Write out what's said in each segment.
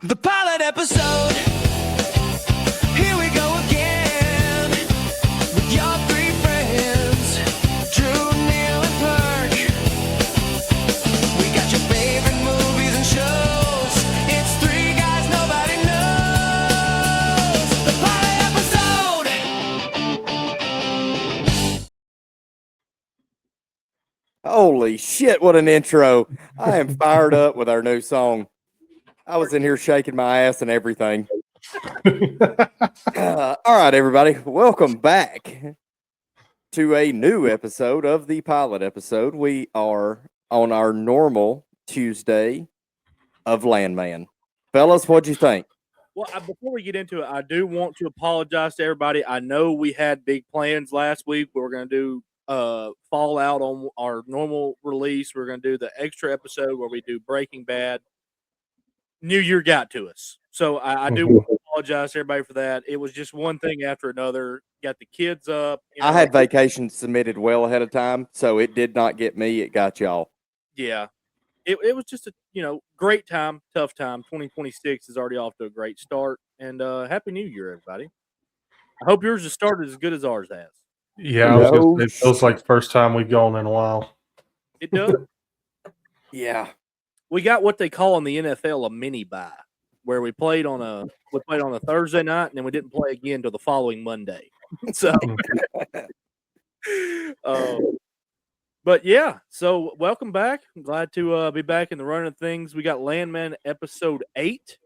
The pilot episode. Here we go again. With your three friends, Drew, Neil, and Perk. We got your favorite movies and shows. It's three guys nobody knows. The pilot episode. Holy shit, what an intro. I am fired up with our new song. I was in here shaking my ass and everything. All right, everybody. Welcome back to a new episode of the pilot episode. We are on our normal Tuesday of Landman. Fellas, what'd you think? Well, before we get into it, I do want to apologize to everybody. I know we had big plans last week. We were going to do Fallout on our normal release. We're going to do the extra episode where we do Breaking Bad. New Year got to us. So I do want to apologize to everybody for that. It was just one thing after another. Got the kids up. I had vacation submitted well ahead of time, so it did not get me. It got y'all. Yeah. It was just a great time, tough time. 2026 is already off to a great start. And Happy New Year, everybody. I hope yours has started as good as ours has. Yeah, I was gonna say, it feels like the first time we've gone in a while. It does. Yeah. We got what they call in the NFL a mini bye, where we played on a Thursday night and then we didn't play again until the following Monday. So, but yeah, so welcome back. I'm glad to be back in the run of things. We got Landman episode 8,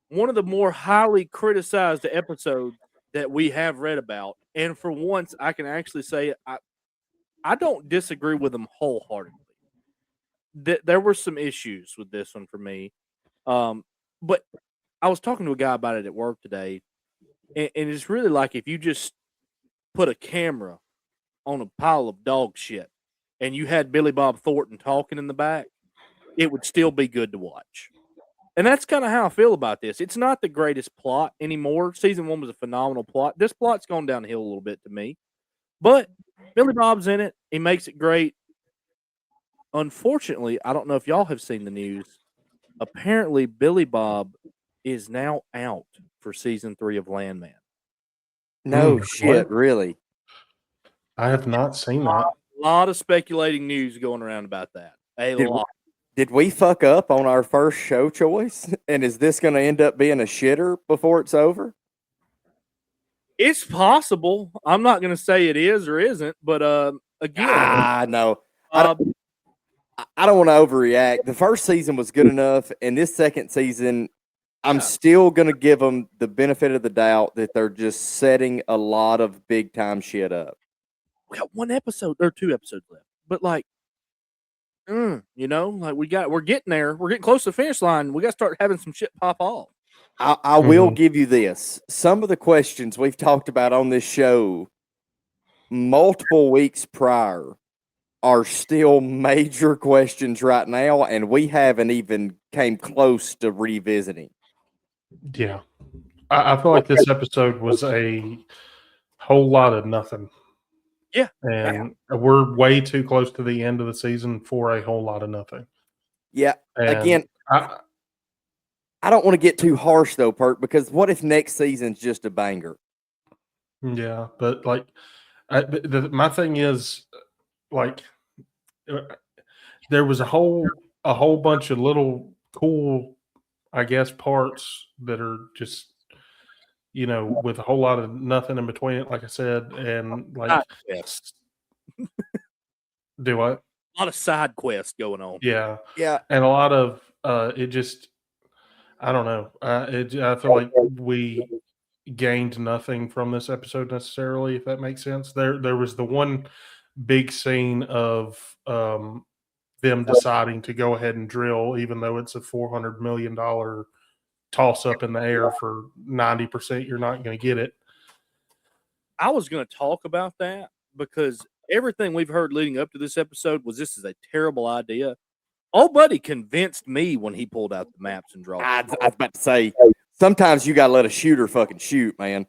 one of the more highly criticized episodes that we have read about, and for once, I can actually say I don't disagree with them wholeheartedly. There were some issues with this one for me, but I was talking to a guy about it at work today, and it's really like if you just put a camera on a pile of dog shit and you had Billy Bob Thornton talking in the back, it would still be good to watch. And that's kind of how I feel about this. It's not the greatest plot anymore. Season 1 was a phenomenal plot. This plot's gone downhill a little bit to me, but Billy Bob's in it. He makes it great. Unfortunately, I don't know if y'all have seen the news. Apparently, Billy Bob is now out for season 3 of Landman. No shit, really. I have not seen that. A lot of speculating news going around about that. Lot. Did we fuck up on our first show choice? And is this going to end up being a shitter before it's over? It's possible. I'm not going to say it is or isn't, but again, no. I don't want to overreact. The first season was good enough, and this second season, I'm still going to give them the benefit of the doubt that they're just setting a lot of big-time shit up. We got 1 episode, or 2 episodes left, but like, we're getting there. We're getting close to the finish line. We got to start having some shit pop off. I will give you this. Some of the questions we've talked about on this show multiple weeks prior are still major questions right now, and we haven't even came close to revisiting. Yeah. I feel like this episode was a whole lot of nothing. Yeah. And we're way too close to the end of the season for a whole lot of nothing. Yeah. And again, I don't want to get too harsh, though, Perk, because what if next season's just a banger? Yeah, but like, my thing is, like, there was a whole bunch of little cool, I guess, parts that are just, with a whole lot of nothing in between it, like I said, and like, do what? A lot of side quests going on. Yeah, and a lot of it just, I don't know. I feel like we gained nothing from this episode necessarily, if that makes sense. There was the one big scene of them deciding to go ahead and drill, even though it's a $400 million toss up in the air for 90%, you're not going to get it. I was going to talk about that because everything we've heard leading up to this episode was this is a terrible idea. Old buddy convinced me when he pulled out the maps and drawings. I was about to say, sometimes you got to let a shooter fucking shoot, man.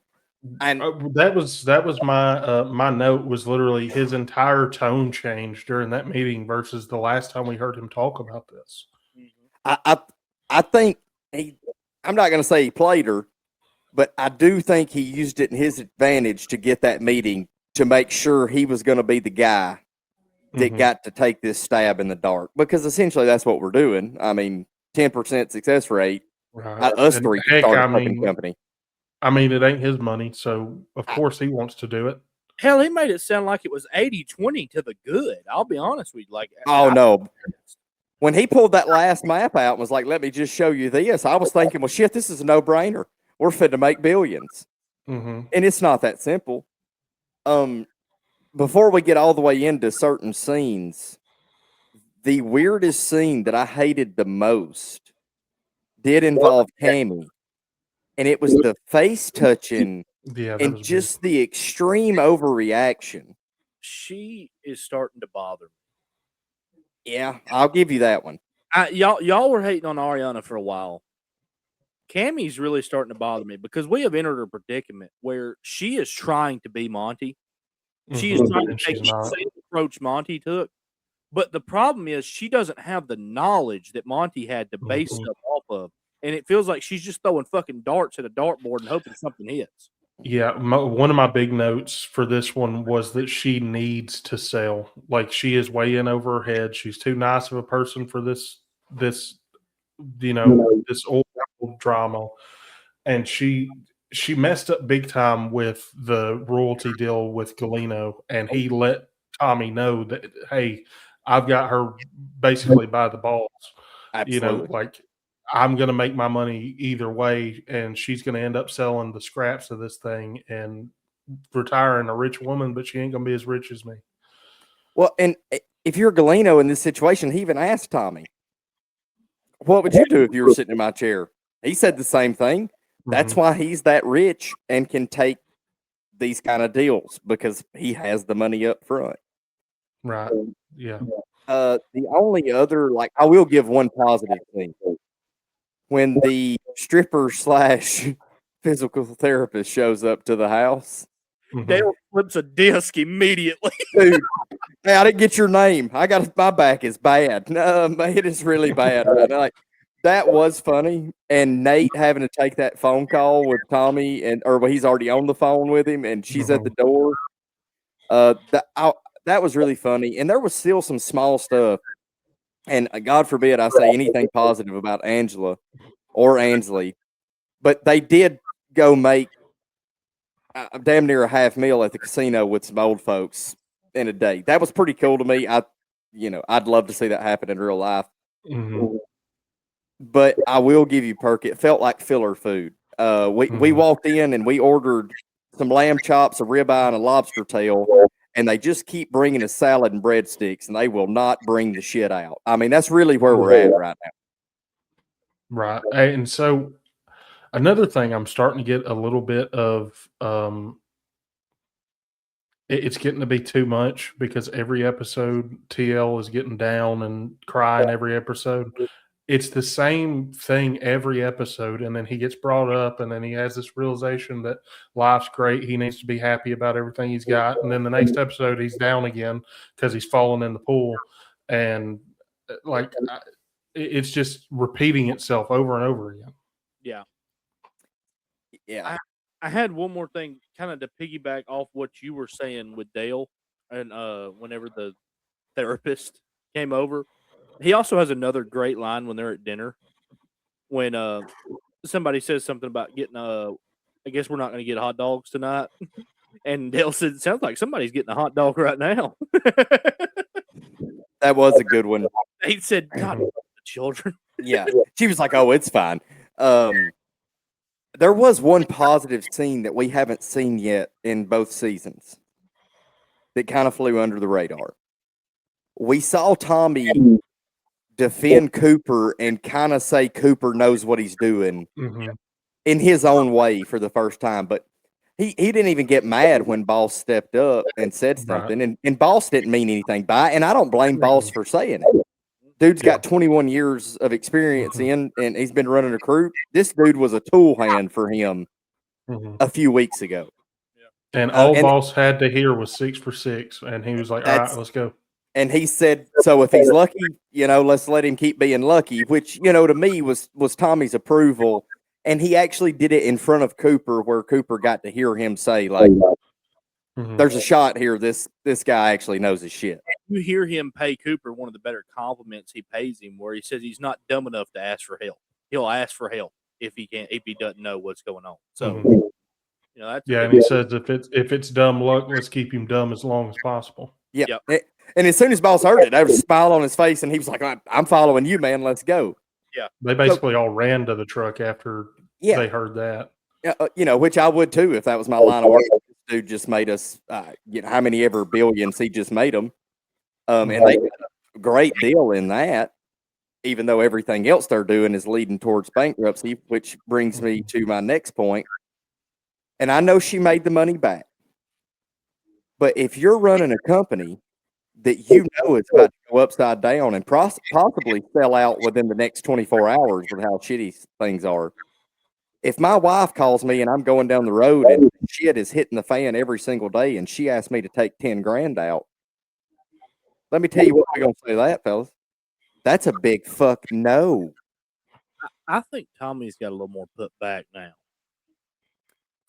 And that was my my note was literally his entire tone changed during that meeting versus the last time we heard him talk about this. I think I'm not going to say he played her, but I do think he used it in his advantage to get that meeting to make sure he was going to be the guy that got to take this stab in the dark, because essentially that's what we're doing. I mean, 10% success rate. Right. Us And three can heck, start I a fucking mean, company. it ain't his money, so of course he wants to do it. Hell, he made it sound like it was 80-20 to the good. I'll be honest with you. Like, Oh, no. When he pulled that last map out and was like, let me just show you this, I was thinking, well, shit, this is a no-brainer. We're fit to make billions. Mm-hmm. And it's not that simple. Before we get all the way into certain scenes, the weirdest scene that I hated the most did involve Cammy. And it was the face touching Yeah, that and was just the extreme overreaction. She is starting to bother me. Yeah, I'll give you that one. Y'all were hating on Ariana for a while. Cammy's really starting to bother me because we have entered a predicament where she is trying to be Monty. She is trying to and take she's the not. same approach Monty took. But the problem is she doesn't have the knowledge that Monty had to base stuff off of. And it feels like she's just throwing fucking darts at a dartboard and hoping something hits. Yeah, one of my big notes for this one was that she needs to sell. Like, she is way in over her head. She's too nice of a person for this this old drama, and she messed up big time with the royalty deal with Galeno, and he let Tommy know that, hey, I've got her basically by the balls. Absolutely. Like, I'm going to make my money either way, and she's going to end up selling the scraps of this thing and retiring a rich woman, but she ain't going to be as rich as me. Well, and if you're Galeno in this situation, he even asked Tommy, what would you do if you were sitting in my chair? He said the same thing. That's why he's that rich and can take these kind of deals, because he has the money up front. Right. Yeah. The only other, like, I will give one positive thing. When the stripper / physical therapist shows up to the house, Dale flips a disc immediately. dude, hey, I didn't get your name. My back is bad. No, it is really bad right now. Like, that was funny. And Nate having to take that phone call with Tommy, he's already on the phone with him, and she's at the door. That was really funny. And there was still some small stuff. And God forbid I say anything positive about Angela or Ansley, but they did go make damn near a half meal at the casino with some old folks in a day. That was pretty cool to me. I'd love to see that happen in real life. But I will give you perk. It felt like filler food. We walked in and we ordered some lamb chops, a ribeye, and a lobster tail, and they just keep bringing us salad and breadsticks, and they will not bring the shit out. I mean, that's really where we're at right now. Right. And so another thing I'm starting to get a little bit of it's getting to be too much, because every episode TL is getting down and crying every episode. It's the same thing every episode, and then he gets brought up, and then he has this realization that life's great. He needs to be happy about everything he's got, and then the next episode he's down again because he's fallen in the pool, and it's just repeating itself over and over again. Yeah. I had one more thing, kind of to piggyback off what you were saying with Dale, and whenever the therapist came over, he also has another great line when they're at dinner, when somebody says something about getting I guess we're not going to get hot dogs tonight, and Dale said, "It sounds like somebody's getting a hot dog right now." That was a good one. He said, "God, the children." Yeah, she was like, "Oh, it's fine." There was one positive scene that we haven't seen yet in both seasons that kind of flew under the radar. We saw Tommy defend Cooper and kind of say Cooper knows what he's doing in his own way for the first time, but he didn't even get mad when Boss stepped up and said something, and Boss didn't mean anything by it, and I don't blame Boss for saying it. Dude's got 21 years of experience and he's been running a crew. This dude was a tool hand for him a few weeks ago. And all Boss had to hear was 6 for 6, and he was like, all right, let's go. And he said, so if he's lucky, let's let him keep being lucky, which, to me was Tommy's approval. And he actually did it in front of Cooper, where Cooper got to hear him say, like, there's a shot here. This guy actually knows his shit. You hear him pay Cooper one of the better compliments he pays him, where he says he's not dumb enough to ask for help. He'll ask for help if he doesn't know what's going on. So that's and he says if it's dumb luck, let's keep him dumb as long as possible. Yeah. Yep. And as soon as Boss heard it, there was a smile on his face, and he was like, I'm following you, man. Let's go. Yeah. They basically all ran to the truck after they heard that. Which I would too if that was my line of work. This dude just made us, how many ever billions he just made them. And they got a great deal in that, even though everything else they're doing is leading towards bankruptcy, which brings me to my next point. And I know she made the money back. But if you're running a company that you know is about to go upside down and possibly sell out within the next 24 hours with how shitty things are, if my wife calls me and I'm going down the road and shit is hitting the fan every single day and she asks me to take 10 grand out, let me tell you what we're going to say to that, fellas. That's a big fuck no. I think Tommy's got a little more put back now.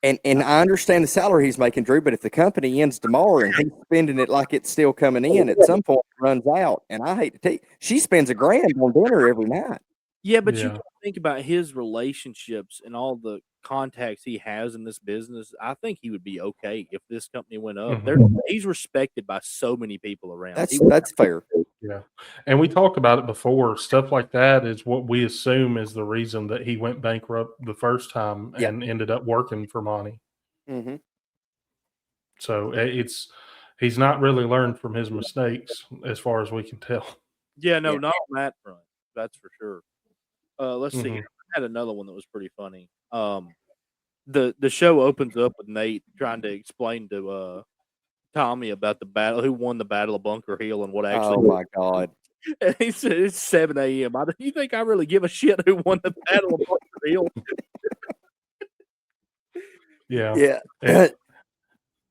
And I understand the salary he's making, Drew, but if the company ends tomorrow and he's spending it like it's still coming in, at some point it runs out. And I hate to tell you, she spends $1,000 on dinner every night. Yeah, but you think about his relationships and all the contacts he has in this business. I think he would be okay if this company went up. He's respected by so many people around. That's fair. Yeah. And we talked about it before. Stuff like that is what we assume is the reason that he went bankrupt the first time and ended up working for Monty. Mm-hmm. So he's not really learned from his mistakes as far as we can tell. Yeah, no, not on that front. That's for sure. Let's see. I had another one that was pretty funny. The show opens up with Nate trying to explain to Tommy about the battle, who won the Battle of Bunker Hill, and what actually. Oh my God! And he said it's 7 a.m. You think I really give a shit who won the Battle of Bunker Hill? Yeah.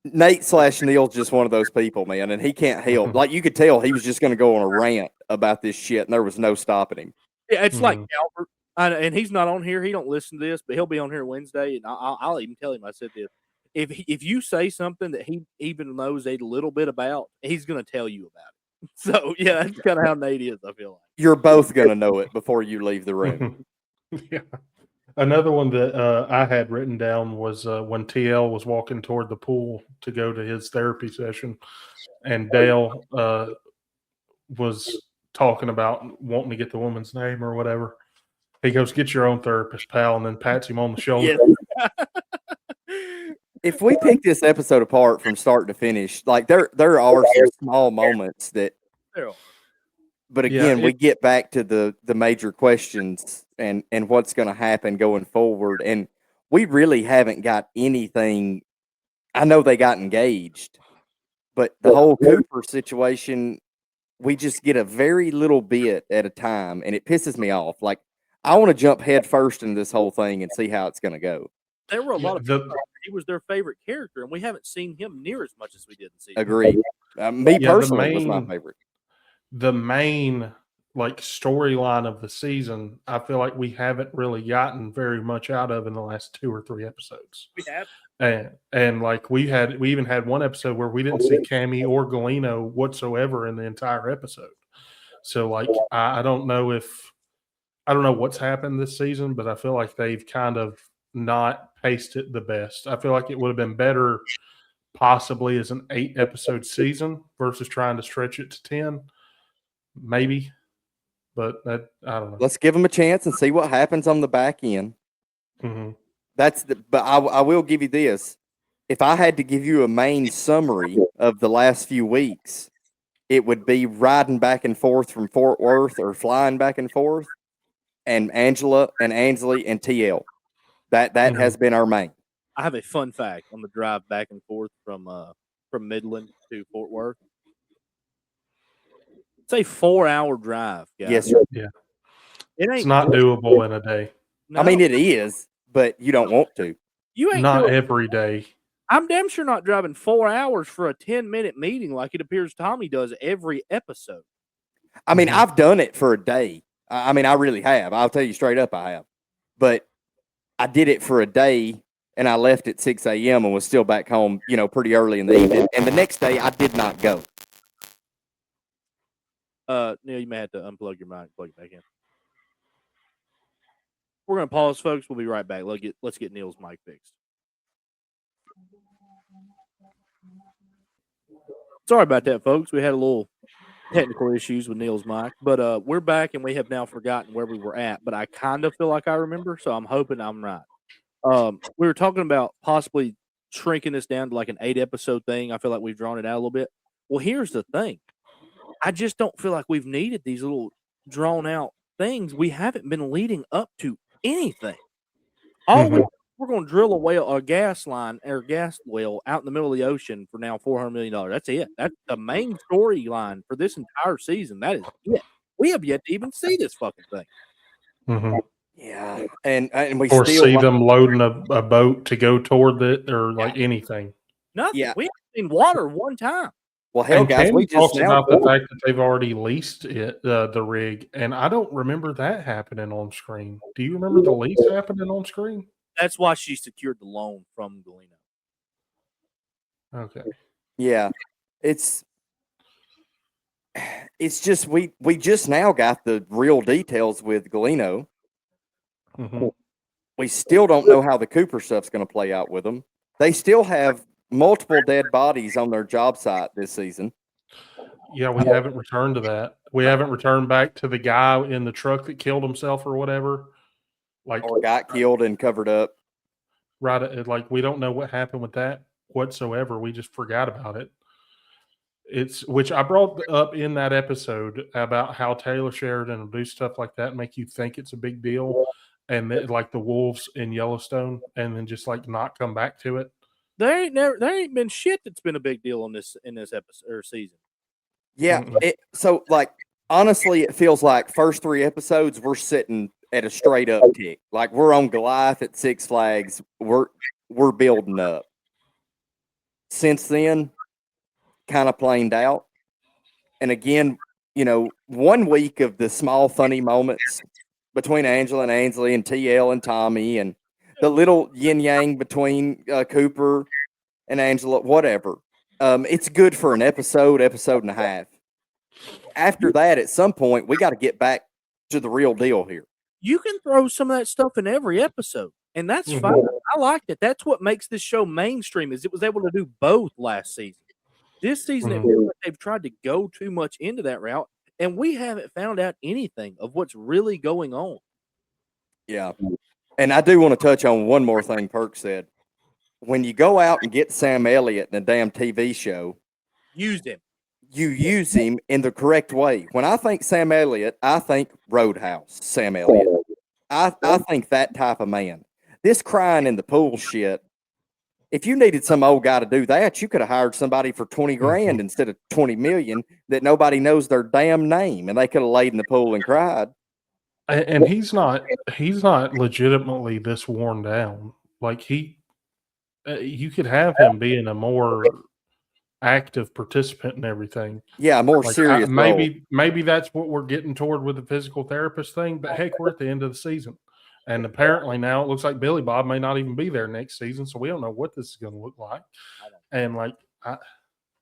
Nate/Neil's just one of those people, man, and he can't help. Like, you could tell he was just going to go on a rant about this shit, and there was no stopping him. Yeah, it's like Albert, and he's not on here. He don't listen to this, but he'll be on here Wednesday, and I'll even tell him I said this. If you say something that he even knows a little bit about, he's going to tell you about it. So, yeah, that's kind of how Nate is, I feel like. You're both going to know it before you leave the room. Yeah. Another one that I had written down was when TL was walking toward the pool to go to his therapy session, and Dale was talking about wanting to get the woman's name or whatever. He goes, "Get your own therapist, pal," and then pats him on the shoulder. Yeah. If we pick this episode apart from start to finish, like there are some small moments that, but again, we get back to the major questions and what's going to happen going forward. And we really haven't got anything. I know they got engaged, but the whole Cooper situation, we just get a very little bit at a time, and it pisses me off. Like, I want to jump head first into this whole thing and see how it's going to go. There were a lot of people. He was their favorite character, and we haven't seen him near as much as we did in season. Agreed. Me personally was my favorite. The main storyline of the season, I feel like we haven't really gotten very much out of in the last 2 or 3 episodes. We have. And we even had one episode where we didn't see Cammy or Galeno whatsoever in the entire episode. So I don't know what's happened this season, but I feel like they've kind of not paced it the best. I feel like it would have been better possibly as an 8-episode season versus trying to stretch it to 10, maybe. But I don't know. Let's give them a chance and see what happens on the back end. Mm-hmm. But I will give you this. If I had to give you a main summary of the last few weeks, it would be riding back and forth from Fort Worth or flying back and forth, and Angela and Ansley and TL. That has been our main. I have a fun fact on the drive back and forth from Midland to Fort Worth. It's a 4-hour drive, guys. Yes, sir. Yeah. It's not doable in a day. No. I mean, it is, but you don't want to. You ain't not every day. I'm damn sure not driving 4 hours for a 10-minute meeting like it appears Tommy does every episode. I mean, I've done it for a day. I mean, I really have. I'll tell you straight up, I have. But I did it for a day, and I left at 6 a.m. and was still back home, pretty early in the evening. And the next day, I did not go. Neil, you may have to unplug your mic, plug it back in. We're gonna pause, folks. We'll be right back. Let's get Neil's mic fixed. Sorry about that, folks. We had a little technical issues with Neil's mic, but we're back and we have now forgotten where we were at. But I kind of feel like I remember, so I'm hoping I'm right. We were talking about possibly shrinking this down to like an 8-episode thing. I feel like we've drawn it out a little bit. Well, here's the thing. I just don't feel like we've needed these little drawn out things. We haven't been leading up to anything. We're going to drill a gas line or gas well out in the middle of the ocean for now $400 million. That's it. That's the main storyline for this entire season. That is it. We have yet to even see this fucking thing. Mm-hmm. Yeah, and we Or still see them loading a boat to go toward it, or like anything. Nothing. Yeah. We haven't seen water one time. Well, hell, And guys, Tammy we just talks now about the fact that they've already leased it, the rig, and I don't remember that happening on screen. Do you remember the lease happening on screen? That's why she secured the loan from Galeno. Okay. Yeah, it's just we just now got the real details with Galeno. Mm-hmm. We still don't know how the Cooper stuff's going to play out with them. They still have multiple dead bodies on their job site this season. Yeah, we haven't returned to that. We haven't returned back to the guy in the truck that killed himself or whatever. Or got killed and covered up. Right, like we don't know what happened with that whatsoever. We just forgot about it. It's which I brought up in that episode about how Taylor Sheridan will do stuff like that, make you think it's a big deal, and then, like the wolves in Yellowstone, and then just like not come back to it. There ain't been shit that's been a big deal in this episode or season. Yeah, so like honestly, it feels like first 3 episodes we're sitting at a straight up tick. Like we're on Goliath at Six Flags. We're building up. Since then, kind of planed out. And again, 1 week of the small funny moments between Angela and Ainsley and TL and Tommy and the little yin yang between Cooper and Angela, whatever. It's good for an episode and a half. After that, at some point, we got to get back to the real deal here. You can throw some of that stuff in every episode, and that's fine. I liked it. That's what makes this show mainstream, is it was able to do both last season. This season, it feels like they've tried to go too much into that route, and we haven't found out anything of what's really going on. Yeah. And I do want to touch on one more thing Perk said. When you go out and get Sam Elliott in a damn TV show, Use him. You use him in the correct way. When I think Sam Elliott, I think Roadhouse Sam Elliott. I think that type of man. This crying in the pool shit, if you needed some old guy to do that, you could have hired somebody for 20 grand instead of 20 million that nobody knows their damn name, and they could have laid in the pool and cried. And he's not legitimately this worn down. Like you could have him being a more active participant and everything. Yeah, more serious. Maybe that's what we're getting toward with the physical therapist thing. But heck, we're at the end of the season, and apparently now it looks like Billy Bob may not even be there next season. So we don't know what this is going to look like. And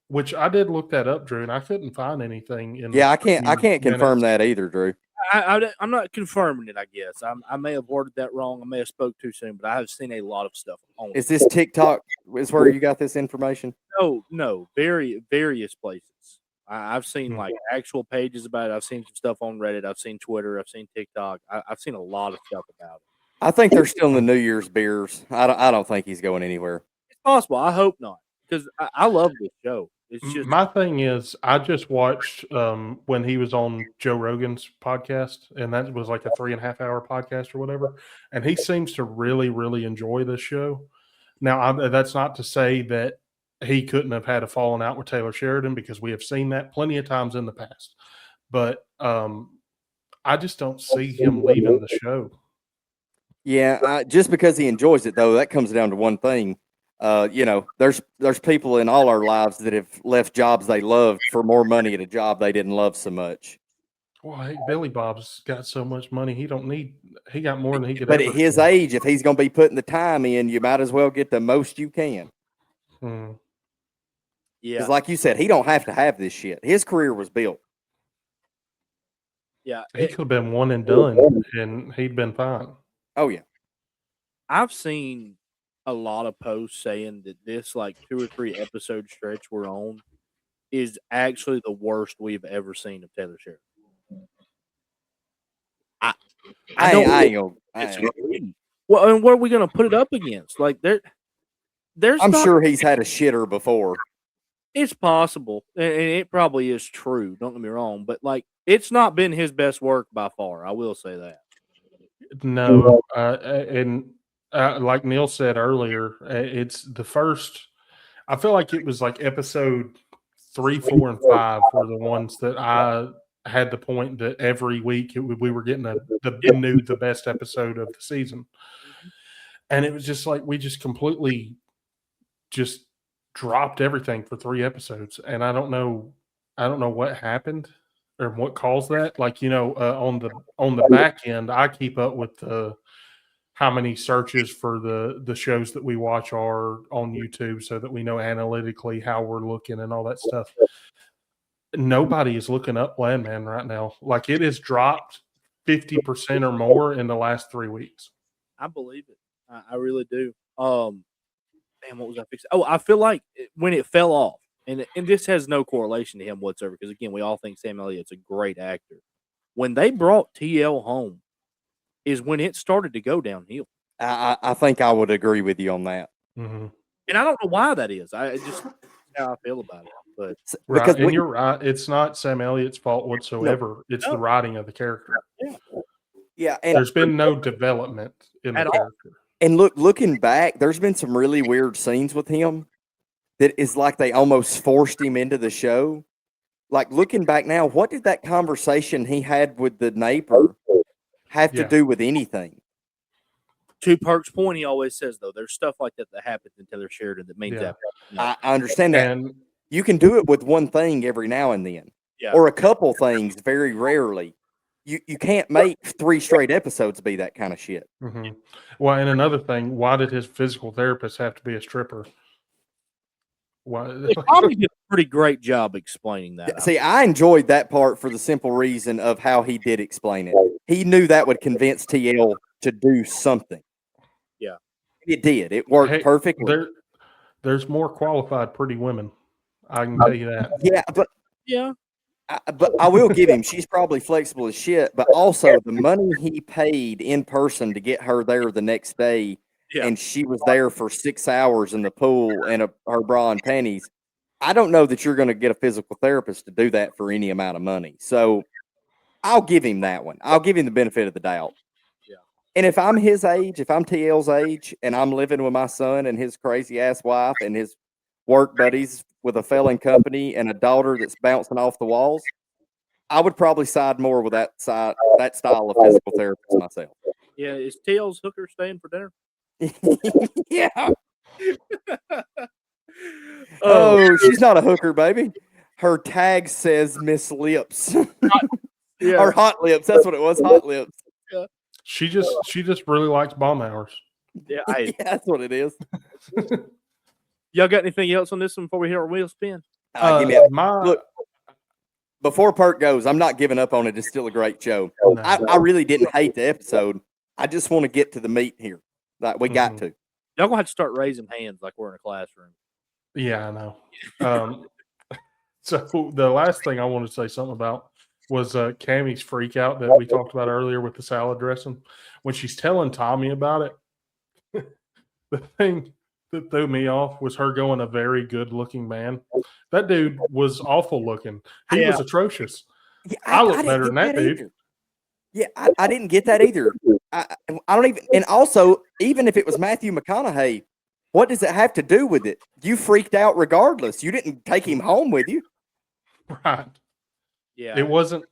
which I did look that up, Drew, and I couldn't find anything. I can't confirm that either, Drew. I'm not confirming it. I guess I may have worded that wrong. I may have spoke too soon, but I have seen a lot of stuff on. Is this TikTok? Is where you got this information? No, various places. I've seen like actual pages about it. I've seen some stuff on Reddit. I've seen Twitter. I've seen TikTok. I've seen a lot of stuff about it. I think they're still in the New Year's beers. I don't think he's going anywhere. It's possible. I hope not, because I love this show. It's just my thing is I just watched when he was on Joe Rogan's podcast, and that was like a 3.5 hour podcast or whatever. And he seems to really, really enjoy this show. Now, that's not to say that he couldn't have had a falling out with Taylor Sheridan, because we have seen that plenty of times in the past. But I just don't see him leaving the show. Yeah, just because he enjoys it, though, that comes down to one thing. There's people in all our lives that have left jobs they loved for more money at a job they didn't love so much. Well, hey, Billy Bob's got so much money. He got more than he could But ever at his spend. age, if he's going to be putting the time in, you might as well get the most you can. Mm. Yeah, Because, like you said, he don't have to have this shit. His career was built. yeah. He could have been one and done, and he'd been fine. Oh yeah. I've seen a lot of posts saying that this like 2 or 3 episode stretch we're on is actually the worst we've ever seen of Taylor Sheridan. I I don't ain't gonna. I ain't- disagree. Well, and what are we going to put it up against? Like there's I'm not. sure he's had a shitter before. It's possible, and it probably is true. Don't get me wrong, but like it's not been his best work by far. I will say that. No, and like Neil said earlier, it's the first. I feel like it was like episode 3, 4, and 5 were the ones that I had the point that every week we were getting the best episode of the season, and it was just like we just completely just dropped everything for 3 episodes, and I don't know what happened or what caused that. Like on the back end, I keep up with how many searches for the shows that we watch are on YouTube, so that we know analytically how we're looking and all that stuff. Nobody is looking up Landman right now. Like it has dropped 50% or more in the last 3 weeks. I believe it. I really do. Man, what was I fixing? Oh, I feel like when it fell off, and this has no correlation to him whatsoever, because again, we all think Sam Elliott's a great actor. When they brought TL home, is when it started to go downhill, I think I would agree with you on that. Mm-hmm. and I don't know why that is. I just how I feel about it, but Right, Because and we, you're right. It's not Sam Elliott's fault whatsoever. It's the No. writing of the character. yeah, and There's been no development in the At all. character. and looking back, there's been some really weird scenes with him that is like they almost forced him into the show. Like looking back now, what did that conversation he had with the neighbor have to Yeah. do with anything? to Perk's point, he always says though, there's stuff like that that happens in Taylor Sheridan that means Yeah. that. I understand that. And You can do it with one thing every now and then, Yeah. or a couple things very rarely. You can't make 3 straight episodes be that kind of shit. mhm. Well, and another thing, why did his physical therapist have to be a stripper? Why? He probably did a pretty great job explaining that. See, I enjoyed that part for the simple reason of how he did explain it. He knew that would convince TL to do something. Yeah. It did. It worked Hey, perfectly. there's more qualified pretty women. I can tell you that. Yeah, Yeah. but I will give him. She's probably flexible as shit. But also the money he paid in person to get her there the next day, Yeah. and she was there for 6 hours in the pool and her bra and panties. I don't know that you're going to get a physical therapist to do that for any amount of money. So I'll give him that one. I'll give him the benefit of the doubt. Yeah. And if I'm his age, if I'm TL's age, and I'm living with my son and his crazy ass wife and his work buddies with a failing company and a daughter that's bouncing off the walls, I would probably side more with that style of physical therapist myself. Yeah. Is Tails Hooker staying for dinner? Yeah. Oh, she's not a hooker, baby. Her tag says Miss Lips. Yeah. Or Hot Lips. That's what it was. Hot Lips. She just really likes bomb hours. Yeah. Yeah, that's what it is. Y'all got anything else on this one before we hit our wheel spin? Give me a, My look, before Perk goes, I'm not giving up on it. It's still a great show. no. I really didn't hate the episode. I just want to get to the meat here. Like we got Mhm. to. Y'all gonna have to start raising hands like we're in a classroom. Yeah, I know. So the last thing I wanted to say something about was Cammy's freak out that we talked about earlier with the salad dressing. When she's telling Tommy about it, the thing that threw me off was her going, a very good looking man. That dude was awful looking. He was atrocious. Yeah, I look didn't better get than that dude. either. Yeah, I didn't get that either. I don't even. And also, even if it was Matthew McConaughey, what does it have to do with it? You freaked out regardless. You didn't take him home with you. Right. Yeah. It wasn't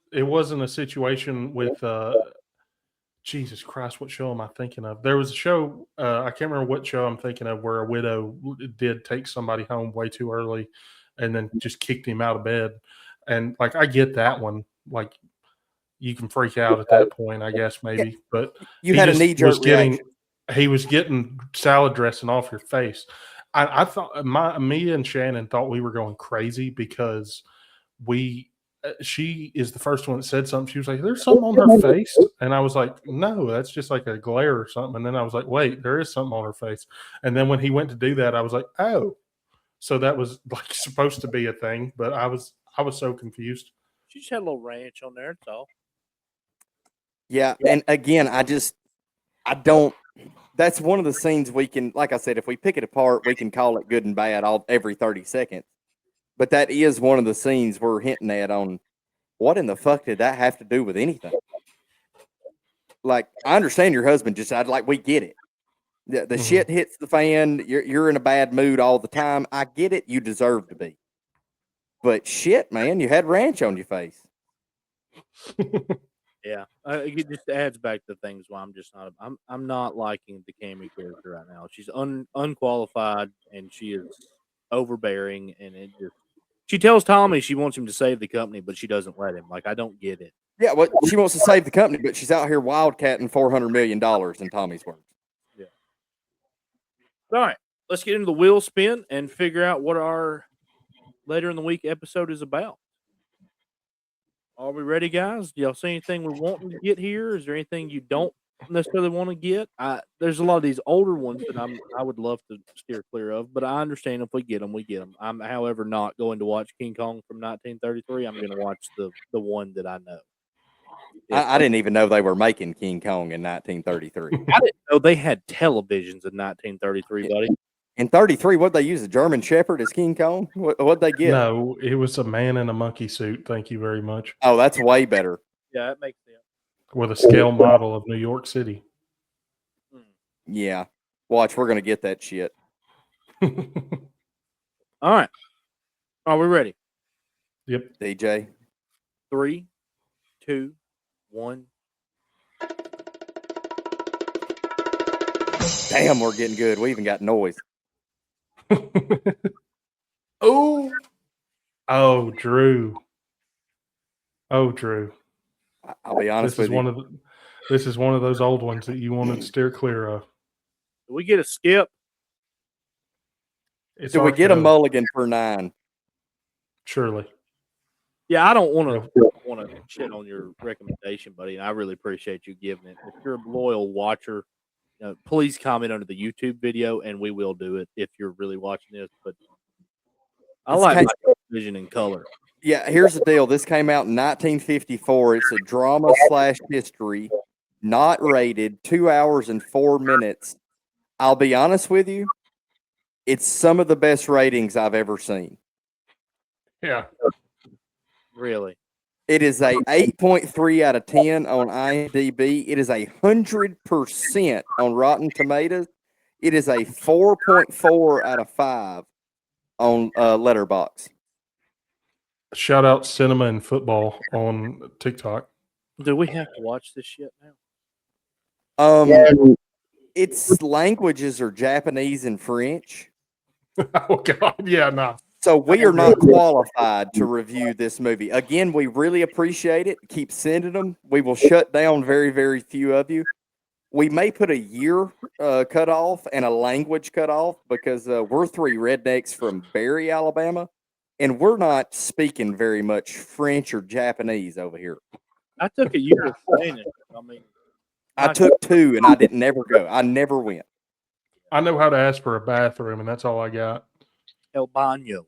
a situation with Jesus Christ, what show am I thinking of? There was a show, I can't remember what show I'm thinking of, where a widow did take somebody home way too early and then just kicked him out of bed. And like I get that one. Like you can freak out at that point, I guess maybe. But You he had a just knee-jerk reaction. he was getting salad dressing off your face. I thought me and Shannon thought we were going crazy because she is the first one that said something. She was like, "There's something on her face," and I was like, "No, that's just like a glare or something." And then I was like, "Wait, there is something on her face." And then when he went to do that, I was like, "Oh." So that was like supposed to be a thing, but I was so confused. She just had a little ranch on there. That's all. Yeah, and again, I don't. That's one of the scenes we can, like I said, if we pick it apart, we can call it good and bad every 30 seconds. But that is one of the scenes we're hinting at on what in the fuck did that have to do with anything? Like, I understand your husband just died. Like, we get it. The shit hits the fan. You're in a bad mood all the time. I get it. You deserve to be. But shit, man, you had ranch on your face. Yeah, it just adds back to things why I'm just not. I'm not liking the Cammy character right now. She's unqualified and she is overbearing, and it just. She tells Tommy she wants him to save the company, but she doesn't let him. Like, I don't get it. Yeah, well, she wants to save the company, but she's out here wildcatting $400 million in Tommy's words. Yeah. All right, let's get into the wheel spin and figure out what our later in the week episode is about. Are we ready, guys? Do y'all see anything we're wanting to get here? Is there anything you don't necessarily want to get? There's a lot of these older ones that I would love to steer clear of, but I understand if we get them, we get them. I'm, however, not going to watch King Kong from 1933. I'm going to watch the one that I know. I didn't even know they were making King Kong in 1933. I didn't know they had televisions in 1933, buddy. In 33, what'd they use? A German Shepherd as King Kong? What'd they get? No, it was a man in a monkey suit. Thank you very much. Oh, that's way better. Yeah, that makes sense. With a scale model of New York City. Yeah. Watch, we're going to get that shit. All right. Are we ready? Yep. DJ. 3, 2, 1. Damn, we're getting good. We even got noise. Oh, Drew. Oh, Drew. I'll be honest with you. This is one of those old ones that you want to steer clear of. Do we get a skip? Do we get a mulligan for 9? Surely. Yeah, I don't want to shit on your recommendation, buddy, and I really appreciate you giving it. If you're a loyal watcher, please comment under the YouTube video, and we will do it if you're really watching this. But I like my vision in color. Yeah, here's the deal. This came out in 1954. It's a drama / history, not rated, 2 hours and 4 minutes. I'll be honest with you, it's some of the best ratings I've ever seen. Yeah. Really? It is a 8.3 out of 10 on IMDb. It is 100% on Rotten Tomatoes. It is a 4.4 out of 5 on Letterboxd. Shout out Cinema and Football on TikTok. Do we have to watch this shit now? Its languages are Japanese and French. Oh God, yeah, no. So we are not qualified to review this movie. Again, we really appreciate it. Keep sending them. We will shut down very, very few of you. We may put a year cut off and a language cut off because we're 3 rednecks from Barry, Alabama, and we're not speaking very much French or Japanese over here. I took a year of training. I took 2 and I didn't never go. I never went. I know how to ask for a bathroom, and that's all I got. El Baño.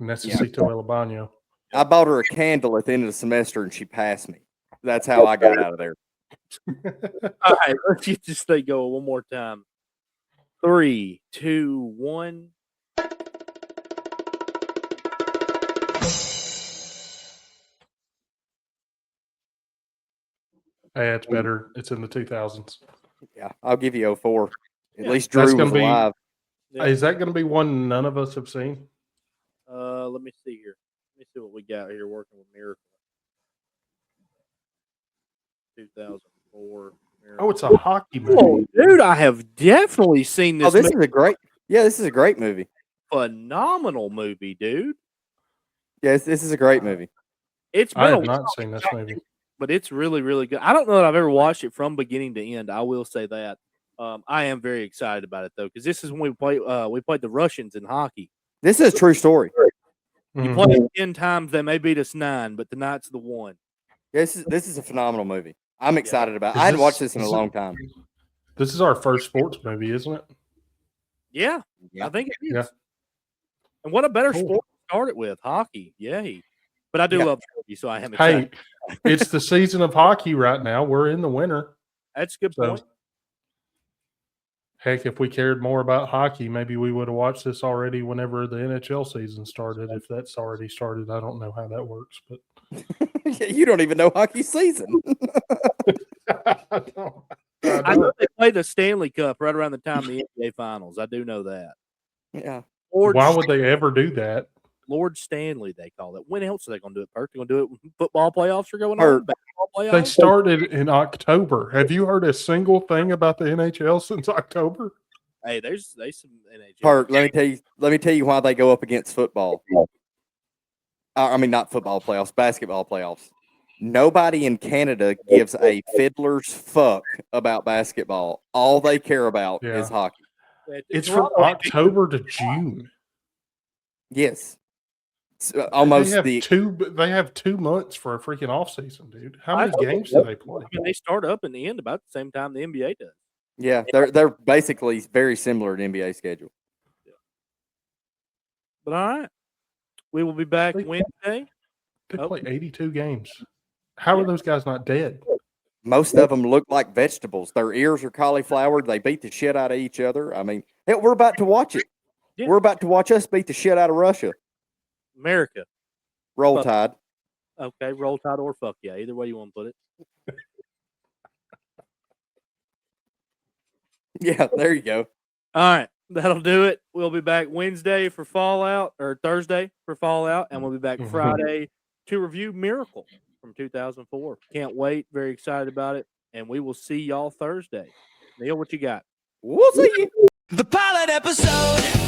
Necesito el baño. I bought her a candle at the end of the semester, and she passed me. That's how I got out of there. All right, let's get this thing going one more time. 3, 2, 1. Hey, it's better. It's in the 2000s. Yeah, I'll give you 04. At least That's Drew was gonna be- alive. Yeah. Is that going to be one none of us have seen? Let me see here. Let me see what we got here working with Miracle. 2004. Miracle. Oh, it's a hockey movie. Oh, dude, I have definitely seen this. Oh, this is a great. Yeah, this is a great movie. Phenomenal movie, dude. Yes, this is a great movie. It's I been have not seen this movie. but it's really, really good. I don't know that I've ever watched it from beginning to end. I will say that. I am very excited about it though, because this is when we played the Russians in hockey. This is a true story. You play it 10 times, they may beat us 9, but tonight's the one. This is a phenomenal movie. I'm excited about it. Is I hadn't this- watched this in a is it- long time. This is our first sports movie, isn't it? Yeah, Yeah. I think it is. Yeah. And what a better Cool. sport to start it with, hockey. Yay. But I do Yeah. love hockey, so I am Hey, excited. it's the season of hockey right now. We're in the winter. That's a good So, point. heck, if we cared more about hockey, maybe we would have watched this already whenever the NHL season started. If that's already started, I don't know how that works, but You don't even know hockey season. I don't. I know they play the Stanley Cup right around the time of the NBA Finals. I do know that. Yeah. Why would they ever do that? Lord Stanley, they call it. When else are they going to do it, Perk? They're going to do it when football playoffs are going Perk. on? Basketball They playoffs? started in October. Have you heard a single thing about the NHL since October? Hey, there's some NHL. Perk, let me tell you why they go up against football. I mean, not football playoffs, basketball playoffs. Nobody in Canada gives a fiddler's fuck about basketball. All they care about Yeah. is hockey. It's from October to June. Yes. Almost They have 2 months for a freaking off season, dude. How many games do they play? I mean, they start up and end about the same time the NBA does. Yeah, they're basically very similar to NBA schedule. But all right. We will be back They- Wednesday. They Oh. play 82 games. How are those guys not dead? Most of them look like vegetables. Their ears are cauliflowered. They beat the shit out of each other. I mean, hell, we're about to watch it. Yeah. We're about to watch us beat the shit out of Russia. America. Roll Fuck. Tide. Okay, roll tide or fuck yeah. Either way you want to put it. Yeah, there you go. All right. That'll do it. We'll be back Wednesday for Fallout, or Thursday for Fallout, and we'll be back Mhm. Friday to review Miracle from 2004. Can't wait. Very excited about it. And we will see y'all Thursday. Neil, what you got? We'll see you. The pilot episode.